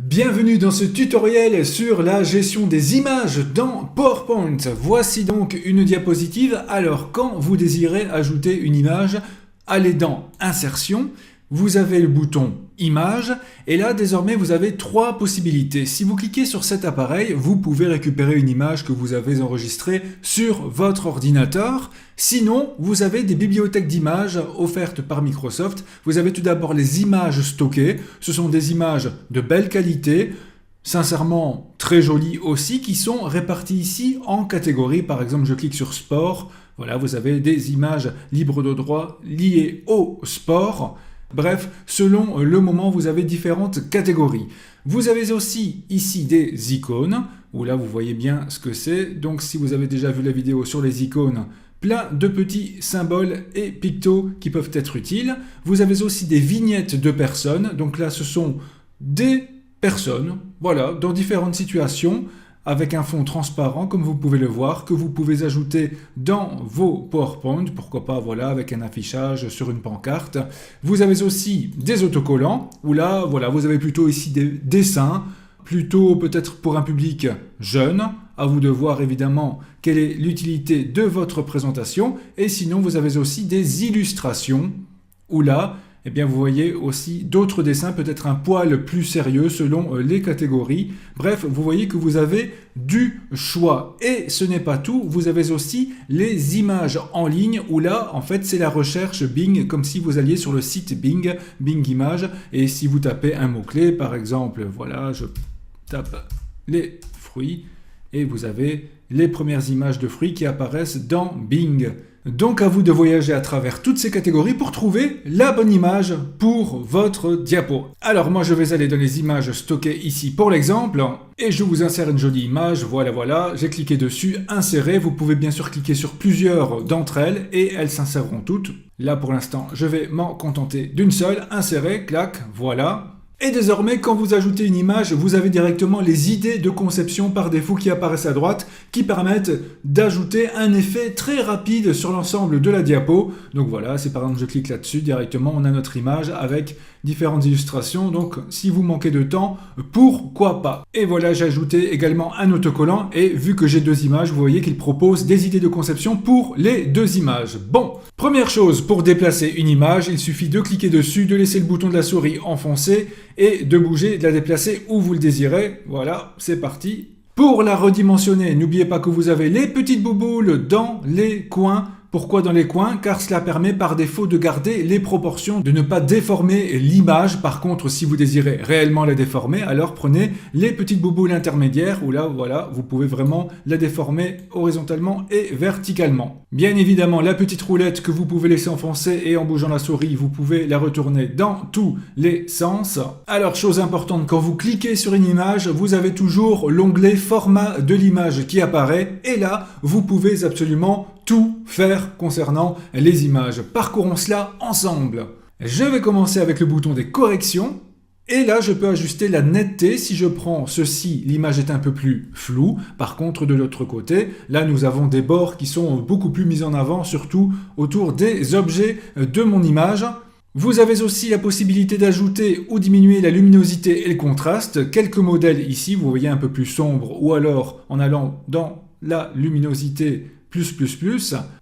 Bienvenue dans ce tutoriel sur la gestion des images dans PowerPoint. Voici donc une diapositive. Alors quand vous désirez ajouter une image, allez dans Insertion, vous avez le bouton Image et là désormais vous avez trois possibilités. Si vous cliquez sur cet appareil, vous pouvez récupérer une image que vous avez enregistrée sur votre ordinateur. Sinon, vous avez des bibliothèques d'images offertes par Microsoft. Vous avez tout d'abord les images stockées. Ce sont des images de belle qualité, sincèrement très jolies aussi, qui sont réparties ici en catégories. Par exemple, je clique sur Sport. Voilà, vous avez des images libres de droit liées au sport. Bref, selon le moment, vous avez différentes catégories. Vous avez aussi ici des icônes, où là vous voyez bien ce que c'est. Donc si vous avez déjà vu la vidéo sur les icônes, plein de petits symboles et pictos qui peuvent être utiles. Vous avez aussi des vignettes de personnes. Donc là, ce sont des personnes, voilà, dans différentes situations, avec un fond transparent, comme vous pouvez le voir, que vous pouvez ajouter dans vos PowerPoint, pourquoi pas, voilà, avec un affichage sur une pancarte. Vous avez aussi des autocollants, où là, voilà, vous avez plutôt ici des dessins, plutôt peut-être pour un public jeune. À vous de voir évidemment quelle est l'utilité de votre présentation. Et sinon, vous avez aussi des illustrations, où là, eh bien, vous voyez aussi d'autres dessins, peut-être un poil plus sérieux selon les catégories. Bref, vous voyez que vous avez du choix. Et ce n'est pas tout, vous avez aussi les images en ligne, où là, en fait, c'est la recherche Bing, comme si vous alliez sur le site Bing, Bing Images, et si vous tapez un mot-clé, par exemple, voilà, je tape les fruits, et vous avez les premières images de fruits qui apparaissent dans Bing. Donc à vous de voyager à travers toutes ces catégories pour trouver la bonne image pour votre diapo. Alors moi je vais aller dans les images stockées ici pour l'exemple et je vous insère une jolie image, voilà, j'ai cliqué dessus, insérer, vous pouvez bien sûr cliquer sur plusieurs d'entre elles et elles s'inséreront toutes. Là pour l'instant je vais m'en contenter d'une seule, insérer, clac, voilà. Et désormais, quand vous ajoutez une image, vous avez directement les idées de conception par défaut qui apparaissent à droite, qui permettent d'ajouter un effet très rapide sur l'ensemble de la diapo. Donc voilà, si par exemple je clique là-dessus, directement on a notre image avec différentes illustrations. Donc si vous manquez de temps, pourquoi pas? Et voilà, j'ai ajouté également un autocollant et vu que j'ai deux images, vous voyez qu'il propose des idées de conception pour les deux images. Bon, première chose, pour déplacer une image, il suffit de cliquer dessus, de laisser le bouton de la souris enfoncé et de bouger, de la déplacer où vous le désirez. Voilà, c'est parti. Pour la redimensionner, n'oubliez pas que vous avez les petites bouboules dans les coins. Pourquoi dans les coins? Car cela permet par défaut de garder les proportions, de ne pas déformer l'image. Par contre, si vous désirez réellement la déformer, alors prenez les petites bouboules intermédiaires où là, voilà, vous pouvez vraiment la déformer horizontalement et verticalement. Bien évidemment, la petite roulette que vous pouvez laisser enfoncer et en bougeant la souris, vous pouvez la retourner dans tous les sens. Alors, chose importante, quand vous cliquez sur une image, vous avez toujours l'onglet format de l'image qui apparaît et là, vous pouvez absolument tout faire concernant les images. Parcourons cela ensemble. Je vais commencer avec le bouton des corrections. Et là, je peux ajuster la netteté. Si je prends ceci, l'image est un peu plus floue. Par contre, de l'autre côté, là, nous avons des bords qui sont beaucoup plus mis en avant, surtout autour des objets de mon image. Vous avez aussi la possibilité d'ajouter ou diminuer la luminosité et le contraste. Quelques modèles ici, vous voyez un peu plus sombre, ou alors en allant dans la luminosité plus,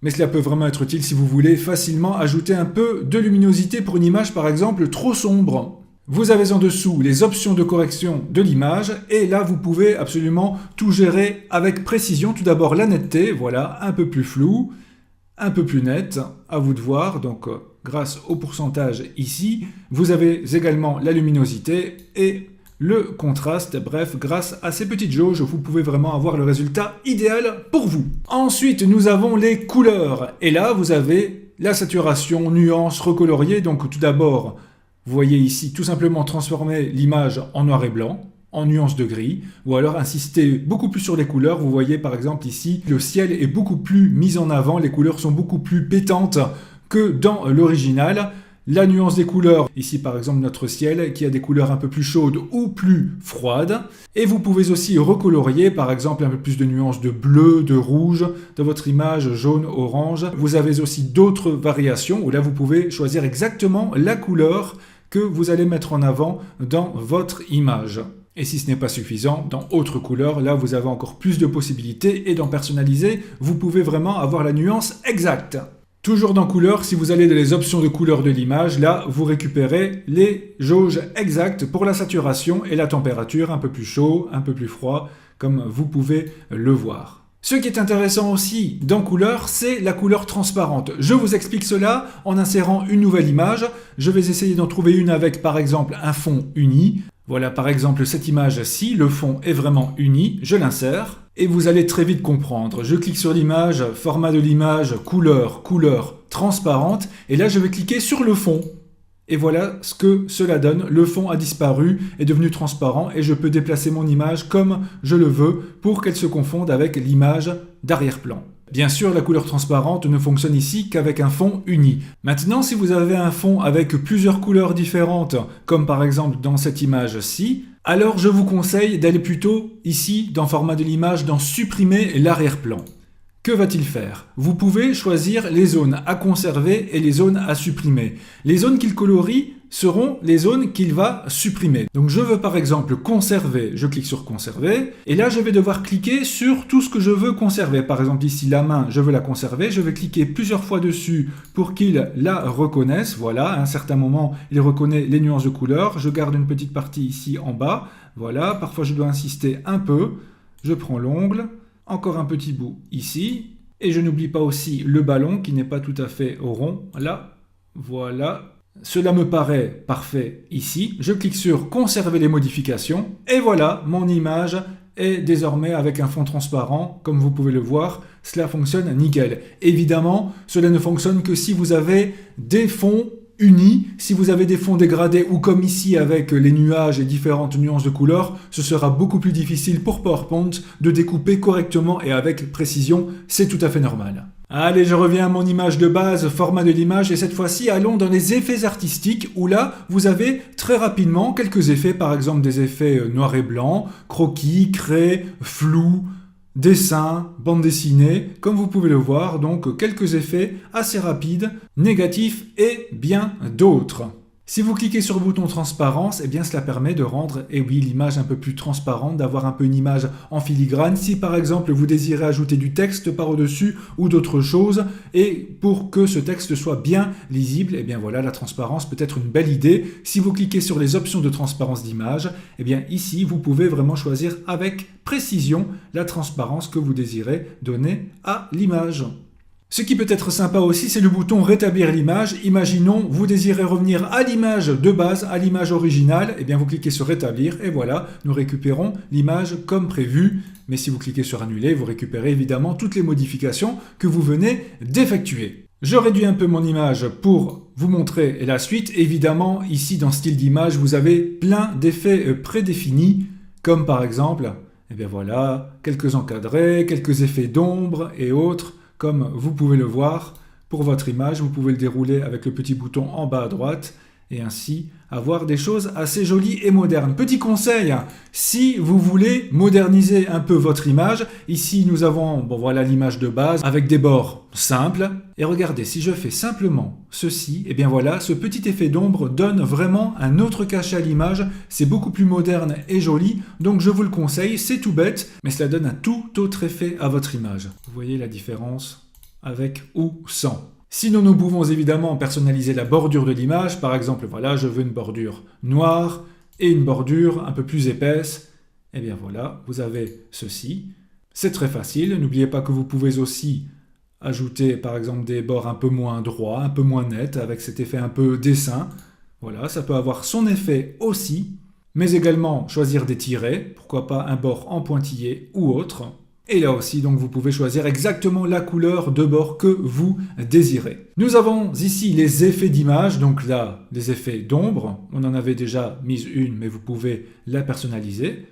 mais cela peut vraiment être utile si vous voulez facilement ajouter un peu de luminosité pour une image par exemple trop sombre. Vous avez en dessous les options de correction de l'image et là vous pouvez absolument tout gérer avec précision. Tout d'abord la netteté, voilà, un peu plus flou, un peu plus net, à vous de voir, donc grâce au pourcentage ici. Vous avez également la luminosité et le contraste, bref, grâce à ces petites jauges, vous pouvez vraiment avoir le résultat idéal pour vous. Ensuite, nous avons les couleurs. Et là, vous avez la saturation, nuance, recolorier. Donc tout d'abord, vous voyez ici tout simplement transformer l'image en noir et blanc, en nuance de gris, ou alors insister beaucoup plus sur les couleurs. Vous voyez par exemple ici, le ciel est beaucoup plus mis en avant, les couleurs sont beaucoup plus pétantes que dans l'original. La nuance des couleurs, ici par exemple notre ciel qui a des couleurs un peu plus chaudes ou plus froides. Et vous pouvez aussi recolorier par exemple un peu plus de nuances de bleu, de rouge, dans votre image jaune, orange. Vous avez aussi d'autres variations où là vous pouvez choisir exactement la couleur que vous allez mettre en avant dans votre image. Et si ce n'est pas suffisant, dans autre couleur, là vous avez encore plus de possibilités et dans personnaliser, vous pouvez vraiment avoir la nuance exacte. Toujours dans couleur, si vous allez dans les options de couleur de l'image, là vous récupérez les jauges exactes pour la saturation et la température, un peu plus chaud, un peu plus froid, comme vous pouvez le voir. Ce qui est intéressant aussi dans couleur, c'est la couleur transparente. Je vous explique cela en insérant une nouvelle image. Je vais essayer d'en trouver une avec par exemple un fond uni. Voilà par exemple cette image-ci, le fond est vraiment uni, je l'insère et vous allez très vite comprendre. Je clique sur l'image, format de l'image, couleur, couleur transparente et là je vais cliquer sur le fond. Et voilà ce que cela donne, le fond a disparu, est devenu transparent et je peux déplacer mon image comme je le veux pour qu'elle se confonde avec l'image d'arrière-plan. Bien sûr, la couleur transparente ne fonctionne ici qu'avec un fond uni. Maintenant, si vous avez un fond avec plusieurs couleurs différentes, comme par exemple dans cette image-ci, alors je vous conseille d'aller plutôt ici, dans format de l'image, dans supprimer l'arrière-plan. Que va-t-il faire? Vous pouvez choisir les zones à conserver et les zones à supprimer. Les zones qu'il colorie seront les zones qu'il va supprimer. Donc je veux par exemple conserver, je clique sur conserver, et là je vais devoir cliquer sur tout ce que je veux conserver. Par exemple ici la main, je veux la conserver, je vais cliquer plusieurs fois dessus pour qu'il la reconnaisse. Voilà, à un certain moment il reconnaît les nuances de couleur. Je garde une petite partie ici en bas, voilà, parfois je dois insister un peu, je prends l'ongle, encore un petit bout ici, et je n'oublie pas aussi le ballon qui n'est pas tout à fait rond, là, voilà. Cela me paraît parfait ici, je clique sur conserver les modifications, et voilà, mon image est désormais avec un fond transparent, comme vous pouvez le voir, cela fonctionne nickel. Évidemment, cela ne fonctionne que si vous avez des fonds unis. Si vous avez des fonds dégradés ou comme ici avec les nuages et différentes nuances de couleurs, ce sera beaucoup plus difficile pour PowerPoint de découper correctement et avec précision, c'est tout à fait normal. Allez, je reviens à mon image de base, format de l'image, et cette fois-ci, allons dans les effets artistiques, où là, vous avez très rapidement quelques effets, par exemple des effets noir et blanc, croquis, craie, flou, dessin, bande dessinée, comme vous pouvez le voir, donc quelques effets assez rapides, négatifs et bien d'autres. Si vous cliquez sur le bouton transparence, eh bien cela permet de rendre, l'image un peu plus transparente, d'avoir un peu une image en filigrane. Si par exemple vous désirez ajouter du texte par-dessus ou d'autres choses, et pour que ce texte soit bien lisible, eh bien voilà, la transparence peut être une belle idée. Si vous cliquez sur les options de transparence d'image, eh bien ici vous pouvez vraiment choisir avec précision la transparence que vous désirez donner à l'image. Ce qui peut être sympa aussi, c'est le bouton rétablir l'image. Imaginons, vous désirez revenir à l'image de base, à l'image originale, et bien vous cliquez sur rétablir et voilà, nous récupérons l'image comme prévu. Mais si vous cliquez sur annuler, vous récupérez évidemment toutes les modifications que vous venez d'effectuer. Je réduis un peu mon image pour vous montrer la suite. Évidemment, ici dans style d'image, vous avez plein d'effets prédéfinis, comme par exemple, et bien voilà, quelques encadrés, quelques effets d'ombre et autres. Comme vous pouvez le voir, pour votre image, vous pouvez le dérouler avec le petit bouton en bas à droite et ainsi avoir des choses assez jolies et modernes. Petit conseil, si vous voulez moderniser un peu votre image, ici nous avons voilà l'image de base avec des bords simples. Et regardez, si je fais simplement ceci, et bien voilà, ce petit effet d'ombre donne vraiment un autre cachet à l'image. C'est beaucoup plus moderne et joli, donc je vous le conseille, c'est tout bête, mais cela donne un tout autre effet à votre image. Vous voyez la différence avec ou sans. Sinon, nous pouvons évidemment personnaliser la bordure de l'image. Par exemple, voilà, je veux une bordure noire et une bordure un peu plus épaisse. Et bien voilà, vous avez ceci. C'est très facile. N'oubliez pas que vous pouvez aussi ajouter, par exemple, des bords un peu moins droits, un peu moins nets, avec cet effet un peu dessin. Voilà, ça peut avoir son effet aussi. Mais également choisir des tirets. Pourquoi pas un bord en pointillé ou autre. Et là aussi, donc, vous pouvez choisir exactement la couleur de bord que vous désirez. Nous avons ici les effets d'image, donc là, les effets d'ombre. On en avait déjà mis une, mais vous pouvez la personnaliser.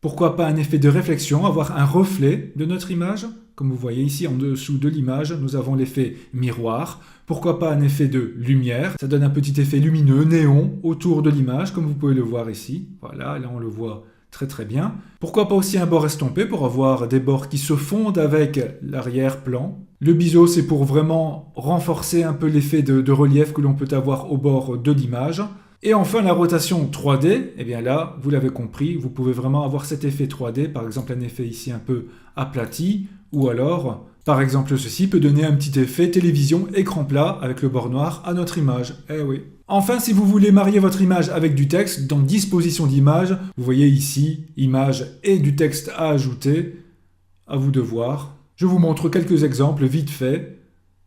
Pourquoi pas un effet de réflexion, avoir un reflet de notre image. Comme vous voyez ici, en dessous de l'image, nous avons l'effet miroir. Pourquoi pas un effet de lumière. Ça donne un petit effet lumineux, néon, autour de l'image, comme vous pouvez le voir ici. Voilà, là on le voit très très bien. Pourquoi pas aussi un bord estompé pour avoir des bords qui se fondent avec l'arrière-plan. Le biseau, c'est pour vraiment renforcer un peu l'effet de relief que l'on peut avoir au bord de l'image. Et enfin, la rotation 3D, eh bien là, vous l'avez compris, vous pouvez vraiment avoir cet effet 3D, par exemple un effet ici un peu aplati, ou alors, par exemple ceci peut donner un petit effet télévision écran plat avec le bord noir à notre image. Eh oui. Enfin, si vous voulez marier votre image avec du texte, dans disposition d'image, vous voyez ici, image et du texte à ajouter, à vous de voir. Je vous montre quelques exemples vite fait,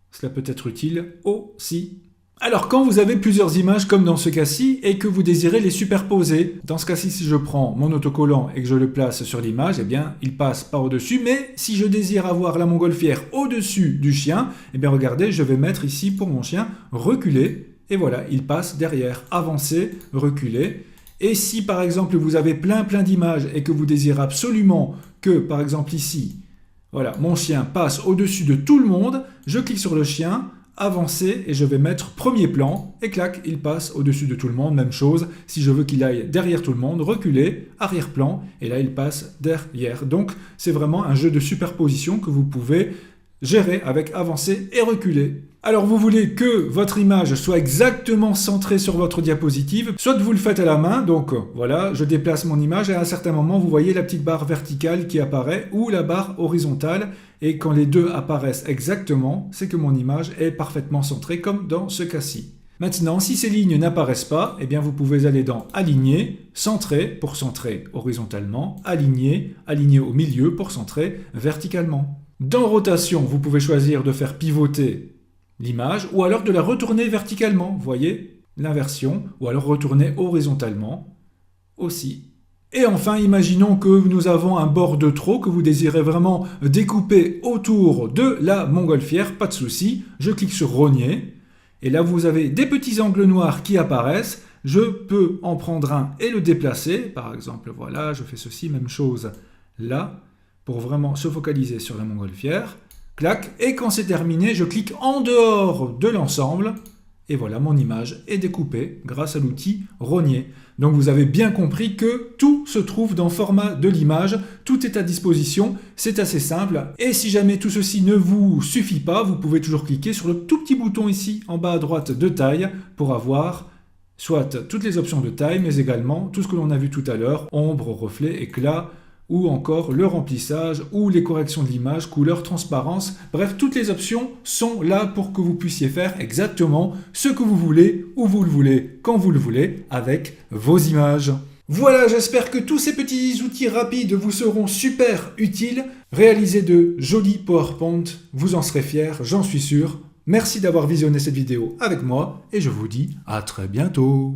cela peut être utile aussi. Alors quand vous avez plusieurs images comme dans ce cas-ci et que vous désirez les superposer, dans ce cas-ci si je prends mon autocollant et que je le place sur l'image, eh bien il passe par au-dessus, mais si je désire avoir la montgolfière au-dessus du chien, eh bien regardez, je vais mettre ici pour mon chien reculer, et voilà, il passe derrière, avancer, reculer. Et si par exemple vous avez plein d'images et que vous désirez absolument que par exemple ici, voilà, mon chien passe au-dessus de tout le monde, je clique sur le chien, avancer et je vais mettre premier plan et clac, il passe au-dessus de tout le monde. Même chose, si je veux qu'il aille derrière tout le monde, reculer, arrière-plan et là il passe derrière. Donc c'est vraiment un jeu de superposition que vous pouvez gérer avec avancer et reculer. Alors vous voulez que votre image soit exactement centrée sur votre diapositive, soit vous le faites à la main, donc voilà, je déplace mon image et à un certain moment vous voyez la petite barre verticale qui apparaît ou la barre horizontale et quand les deux apparaissent exactement, c'est que mon image est parfaitement centrée comme dans ce cas-ci. Maintenant, si ces lignes n'apparaissent pas, eh bien vous pouvez aller dans Aligner, Centrer pour centrer horizontalement, Aligner, Aligner au milieu pour centrer verticalement. Dans Rotation, vous pouvez choisir de faire pivoter l'image ou alors de la retourner verticalement, vous voyez l'inversion, ou alors retourner horizontalement aussi. Et enfin, imaginons que nous avons un bord de trop que vous désirez vraiment découper autour de la montgolfière, pas de souci, je clique sur rogner, et là vous avez des petits angles noirs qui apparaissent, je peux en prendre un et le déplacer, par exemple, voilà, je fais ceci, même chose là, pour vraiment se focaliser sur la montgolfière, clac, et quand c'est terminé, je clique en dehors de l'ensemble, et voilà, mon image est découpée grâce à l'outil rogner. Donc vous avez bien compris que tout se trouve dans le format de l'image, tout est à disposition, c'est assez simple. Et si jamais tout ceci ne vous suffit pas, vous pouvez toujours cliquer sur le tout petit bouton ici en bas à droite de taille pour avoir soit toutes les options de taille, mais également tout ce que l'on a vu tout à l'heure, ombre, reflet, éclat, ou encore le remplissage, ou les corrections de l'image, couleur, transparence. Bref, toutes les options sont là pour que vous puissiez faire exactement ce que vous voulez, où vous le voulez, quand vous le voulez, avec vos images. Voilà, j'espère que tous ces petits outils rapides vous seront super utiles. Réaliser de jolis PowerPoint, vous en serez fiers, j'en suis sûr. Merci d'avoir visionné cette vidéo avec moi, et je vous dis à très bientôt.